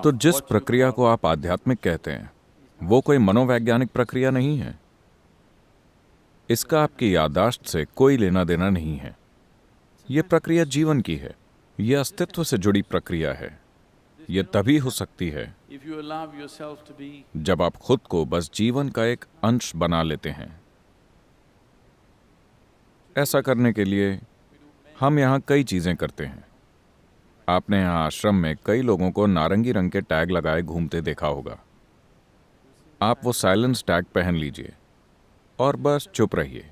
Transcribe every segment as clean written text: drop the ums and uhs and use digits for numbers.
तो जिस प्रक्रिया को आप आध्यात्मिक कहते हैं वो कोई मनोवैज्ञानिक प्रक्रिया नहीं है। इसका आपकी याददाश्त से कोई लेना देना नहीं है। यह प्रक्रिया जीवन की है। यह अस्तित्व से जुड़ी प्रक्रिया है। यह तभी हो सकती है जब आप खुद को बस जीवन का एक अंश बना लेते हैं। ऐसा करने के लिए हम यहां कई चीजें करते हैं। आपने यहां आश्रम में कई लोगों को नारंगी रंग के टैग लगाए घूमते देखा होगा। आप वो साइलेंस टैग पहन लीजिए और बस चुप रहिए।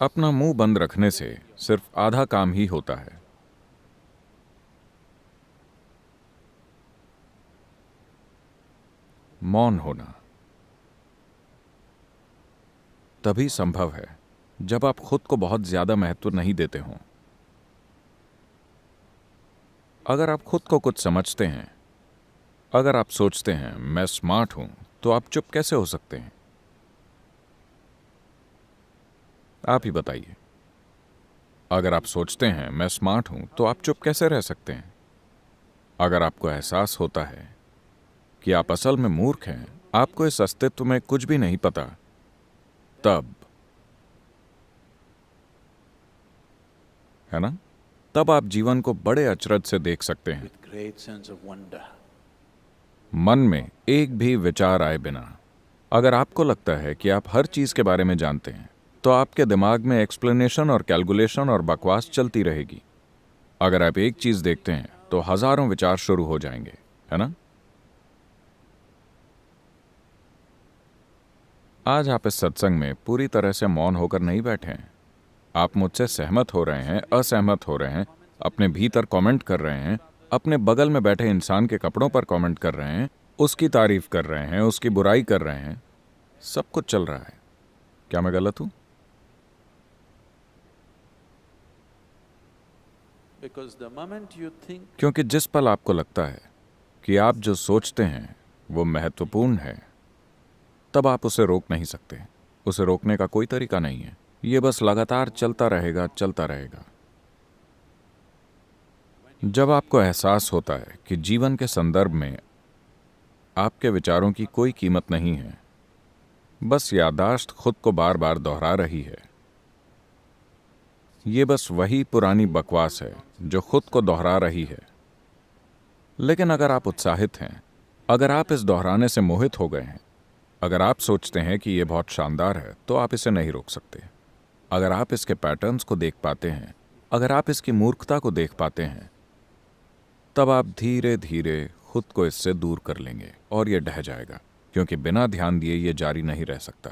अपना मुंह बंद रखने से सिर्फ आधा काम ही होता है। मौन होना तभी संभव है जब आप खुद को बहुत ज्यादा महत्व नहीं देते हों। अगर आप खुद को कुछ समझते हैं, अगर आप सोचते हैं मैं स्मार्ट हूं, तो आप चुप कैसे हो सकते हैं? आप ही बताइए। अगर आप सोचते हैं मैं स्मार्ट हूं, तो आप चुप कैसे रह सकते हैं? अगर आपको एहसास होता है कि आप असल में मूर्ख हैं, आपको इस अस्तित्व में कुछ भी नहीं पता, तब है ना, तब आप जीवन को बड़े अचरज से देख सकते हैं। मन में एक भी विचार आए बिना। अगर आपको लगता है कि आप हर चीज के बारे में जानते हैं, तो आपके दिमाग में एक्सप्लेनेशन और कैलकुलेशन और बकवास चलती रहेगी। अगर आप एक चीज देखते हैं तो हजारों विचार शुरू हो जाएंगे, है ना? आज आप इस सत्संग में पूरी तरह से मौन होकर नहीं बैठे हैं। आप मुझसे सहमत हो रहे हैं, असहमत हो रहे हैं, अपने भीतर कमेंट कर रहे हैं, अपने बगल में बैठे इंसान के कपड़ों पर कमेंट कर रहे हैं, उसकी तारीफ कर रहे हैं, उसकी बुराई कर रहे हैं। सब कुछ चल रहा है। क्या मैं गलत हूं? क्योंकि जिस पल आपको लगता है कि आप जो सोचते हैं वो महत्वपूर्ण है, तब आप उसे रोक नहीं सकते। उसे रोकने का कोई तरीका नहीं है। ये बस लगातार चलता रहेगा, चलता रहेगा। जब आपको एहसास होता है कि जीवन के संदर्भ में आपके विचारों की कोई कीमत नहीं है, बस याददाश्त खुद को बार बार दोहरा रही है। ये बस वही पुरानी बकवास है जो खुद को दोहरा रही है। लेकिन अगर आप उत्साहित हैं, अगर आप इस दोहराने से मोहित हो गए हैं, अगर आप सोचते हैं कि यह बहुत शानदार है, तो आप इसे नहीं रोक सकते। अगर आप इसके पैटर्न्स को देख पाते हैं, अगर आप इसकी मूर्खता को देख पाते हैं, तब आप धीरे धीरे खुद को इससे दूर कर लेंगे और यह ढह जाएगा, क्योंकि बिना ध्यान दिए यह जारी नहीं रह सकता।